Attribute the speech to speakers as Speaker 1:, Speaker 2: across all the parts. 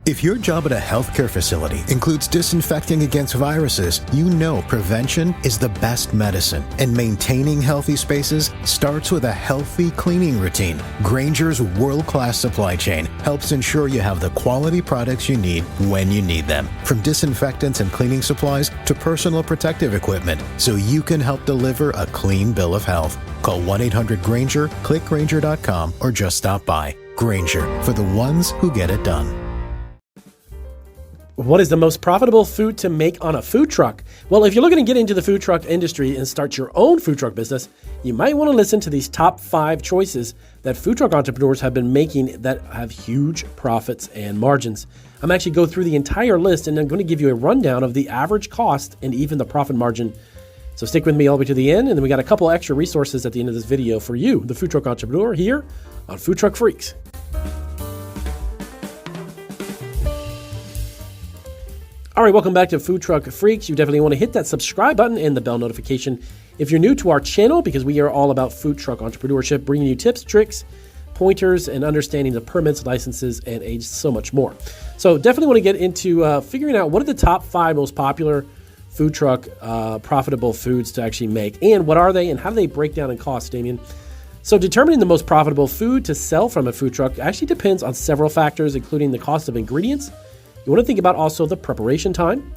Speaker 1: If your job at a healthcare facility includes disinfecting against viruses, you know prevention is the best medicine, and maintaining healthy spaces starts with a healthy cleaning routine. Grainger's world-class supply chain helps ensure you have the quality products you need when you need them, from disinfectants and cleaning supplies to personal protective equipment, so you can help deliver a clean bill of health. Call 1-800-GRAINGER, click Grainger.com, or just stop by. Grainger, for the ones who get it done.
Speaker 2: What is the most profitable food to make on a food truck? Well, if you're looking to get into the food truck industry and start your own food truck business, you might want to listen to these top 5 choices that food truck entrepreneurs have been making that have huge profits and margins. I'm actually go through the entire list, and I'm going to give you a rundown of the average cost and even the profit margin. So stick with me all the way to the end, and then we got a couple extra resources at the end of this video for you, the food truck entrepreneur, here on Food Truck Freaks. All right, welcome back to Food Truck Freaks. You definitely want to hit that subscribe button and the bell notification if you're new to our channel, because we are all about food truck entrepreneurship, bringing you tips, tricks, pointers, and understanding the permits, licenses, and so much more. So definitely want to get into figuring out what are the top 5 most popular food truck profitable foods to actually make, and what are they, and how do they break down in cost, Damien? So determining the most profitable food to sell from a food truck actually depends on several factors, including the cost of ingredients. You want to think about also the preparation time,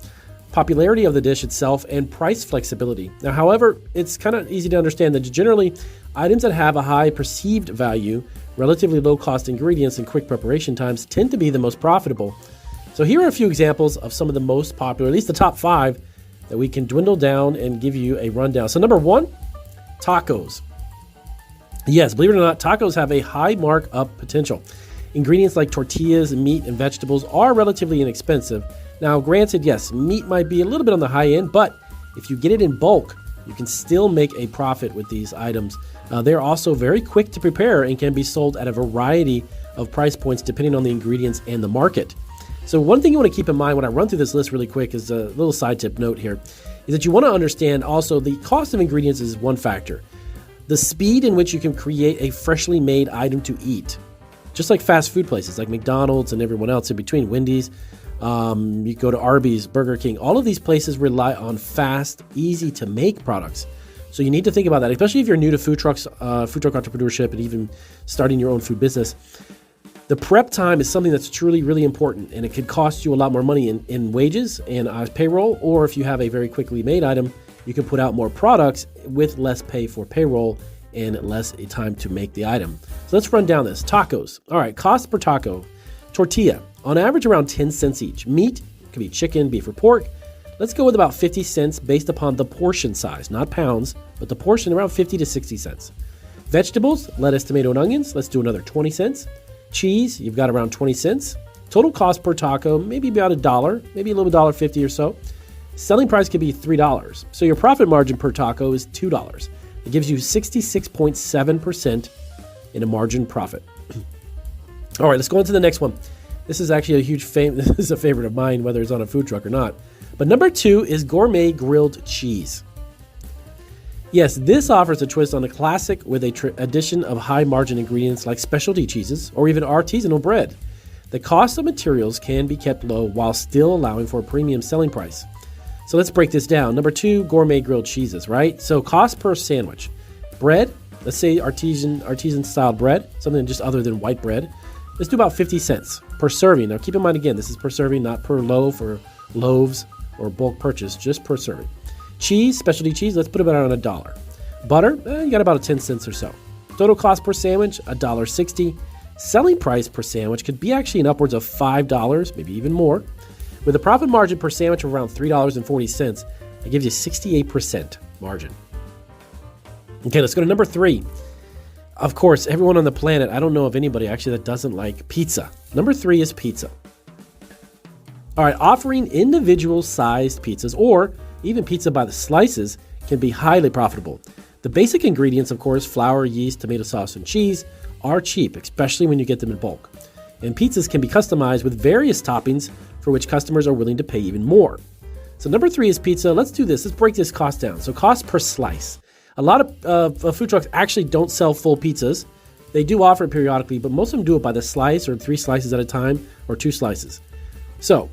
Speaker 2: popularity of the dish itself, and price flexibility. Now, however, it's kind of easy to understand that generally items that have a high perceived value, relatively low cost ingredients, and quick preparation times tend to be the most profitable. So here are a few examples of some of the most popular, at least the top 5, that we can dwindle down and give you a rundown. So number 1, tacos. Yes, believe it or not, tacos have a high markup potential. Ingredients like tortillas, meat, and vegetables are relatively inexpensive. Now, granted, yes, meat might be a little bit on the high end, but if you get it in bulk, you can still make a profit with these items. They're also very quick to prepare and can be sold at a variety of price points depending on the ingredients and the market. So one thing you want to keep in mind when I run through this list really quick is a little side tip note here, is that you want to understand also the cost of ingredients is one factor. The speed in which you can create a freshly made item to eat. Just like fast food places like McDonald's and everyone else in between, Wendy's, you go to Arby's, Burger King, all of these places rely on fast, easy to make products. So you need to think about that, especially if you're new to food truck entrepreneurship and even starting your own food business. The prep time is something that's truly really important, and it could cost you a lot more money in wages and payroll, or if you have a very quickly made item, you can put out more products with less pay for payroll and less time to make the item. So let's run down this. Tacos. All right, cost per taco. Tortilla, on average around 10 cents each. Meat, could be chicken, beef, or pork. Let's go with about 50 cents based upon the portion size, not pounds, but the portion around 50 to 60 cents. Vegetables, lettuce, tomato, and onions. Let's do another 20 cents. Cheese, you've got around 20 cents. Total cost per taco, maybe about $1, maybe a little $1.50 or so. Selling price could be $3. So your profit margin per taco is $2. It gives you 66.7% in a margin profit. All right, let's go on to the next one. This is actually this is a favorite of mine, whether it's on a food truck or not. But number 2 is gourmet grilled cheese. Yes, this offers a twist on the classic with a addition of high margin ingredients like specialty cheeses or even artisanal bread. The cost of materials can be kept low while still allowing for a premium selling price. So let's break this down. Number 2, gourmet grilled cheeses, right? So cost per sandwich. Bread, let's say artisan style bread, something just other than white bread. Let's do about 50 cents per serving. Now keep in mind again, this is per serving, not per loaf or loaves or bulk purchase, just per serving. Cheese, specialty cheese, let's put it around $1. Butter, you got about 10 cents or so. Total cost per sandwich, $1.60. Selling price per sandwich could be actually in upwards of $5, maybe even more. With a profit margin per sandwich of around $3.40, it gives you 68% margin. Okay, let's go to number 3. Of course, everyone on the planet, I don't know of anybody actually that doesn't like pizza. Number 3 is pizza. All right, offering individual sized pizzas or even pizza by the slices can be highly profitable. The basic ingredients, of course, flour, yeast, tomato sauce, and cheese, are cheap, especially when you get them in bulk. And pizzas can be customized with various toppings for which customers are willing to pay even more. So number 3 is pizza. Let's do this. Let's break this cost down. So cost per slice. A lot of food trucks actually don't sell full pizzas. They do offer it periodically, but most of them do it by the slice or 3 slices at a time or 2 slices. So,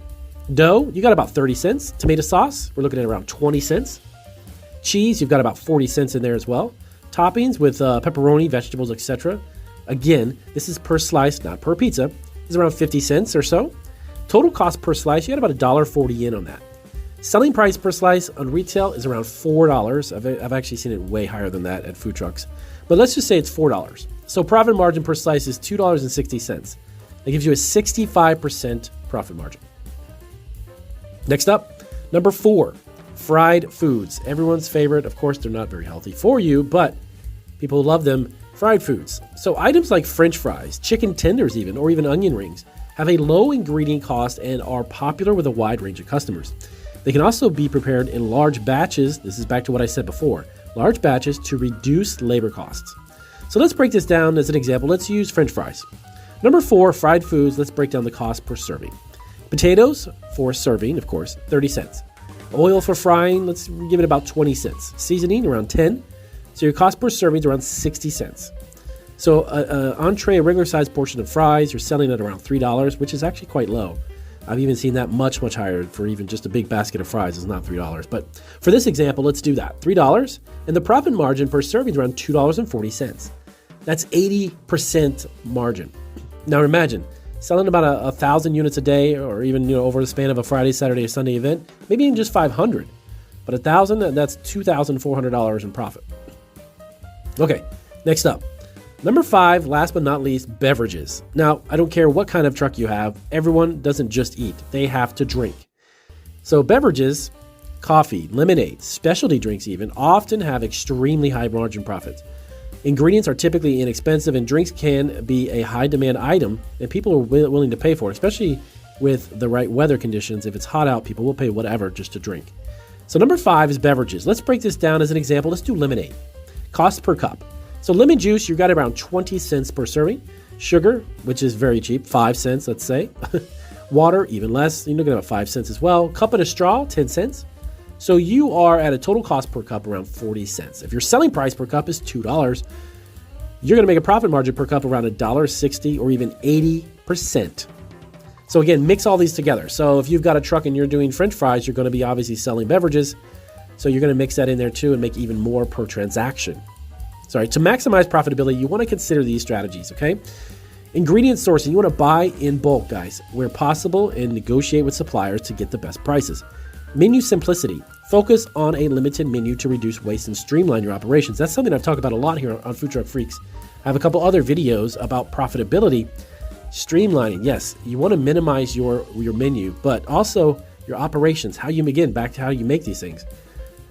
Speaker 2: dough, you got about 30 cents. Tomato sauce, we're looking at around 20 cents. Cheese, you've got about 40 cents in there as well. Toppings with pepperoni, vegetables, etc. Again, this is per slice, not per pizza. It's around 50 cents or so. Total cost per slice, you got about $1.40 in on that. Selling price per slice on retail is around $4. I've actually seen it way higher than that at food trucks. But let's just say it's $4. So profit margin per slice is $2.60. That gives you a 65% profit margin. Next up, number 4, fried foods. Everyone's favorite. Of course, they're not very healthy for you, but people love them. Fried foods. So items like French fries, chicken tenders even, or even onion rings have a low ingredient cost and are popular with a wide range of customers. They can also be prepared in large batches. This is back to what I said before. Large batches to reduce labor costs. So let's break this down as an example. Let's use French fries. Number 4, fried foods. Let's break down the cost per serving. Potatoes for serving, of course, 30 cents. Oil for frying, let's give it about 20 cents. Seasoning, around 10. So your cost per serving is around 60 cents. So an entree, a regular sized portion of fries, you're selling at around $3, which is actually quite low. I've even seen that much, much higher for even just a big basket of fries is not $3. But for this example, let's do that. $3, and the profit margin per serving is around $2.40. That's 80% margin. Now imagine selling about 1,000 units a day, or even over the span of a Friday, Saturday, Sunday event, maybe even just 500. But 1,000, that's $2,400 in profit. Okay, next up. Number 5, last but not least, beverages. Now, I don't care what kind of truck you have. Everyone doesn't just eat. They have to drink. So beverages, coffee, lemonade, specialty drinks even, often have extremely high margin profits. Ingredients are typically inexpensive, and drinks can be a high-demand item that people are willing to pay for, especially with the right weather conditions. If it's hot out, people will pay whatever just to drink. So number 5 is beverages. Let's break this down as an example. Let's do lemonade. Cost per cup. So lemon juice, you got around 20 cents per serving. Sugar, which is very cheap, 5 cents, let's say. Water, even less. You're looking at about 5 cents as well. Cup and a straw, 10 cents. So you are at a total cost per cup around 40 cents. If your selling price per cup is $2, you're going to make a profit margin per cup around $1.60 or even 80%. So again, mix all these together. So if you've got a truck and you're doing French fries, you're going to be obviously selling beverages. So you're going to mix that in there too and make even more per transaction. To maximize profitability, you want to consider these strategies, okay? Ingredient sourcing, you want to buy in bulk, guys, where possible, and negotiate with suppliers to get the best prices. Menu simplicity, focus on a limited menu to reduce waste and streamline your operations. That's something I've talked about a lot here on Food Truck Freaks. I have a couple other videos about profitability. Streamlining, yes, you want to minimize your menu, but also your operations, how you begin, back to how you make these things.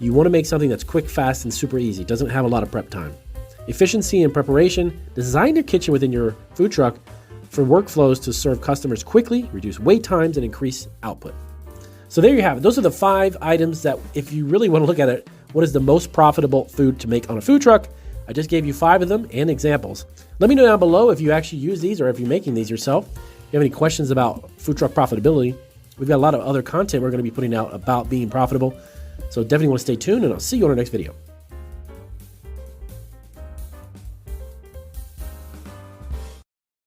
Speaker 2: You want to make something that's quick, fast, and super easy. Doesn't have a lot of prep time. Efficiency and preparation. Design your kitchen within your food truck for workflows to serve customers quickly, reduce wait times, and increase output. So there you have it. Those are the 5 items that, if you really want to look at it, what is the most profitable food to make on a food truck? I just gave you 5 of them and examples. Let me know down below if you actually use these or if you're making these yourself. If you have any questions about food truck profitability, we've got a lot of other content we're going to be putting out about being profitable. So definitely want to stay tuned, and I'll see you on our next video.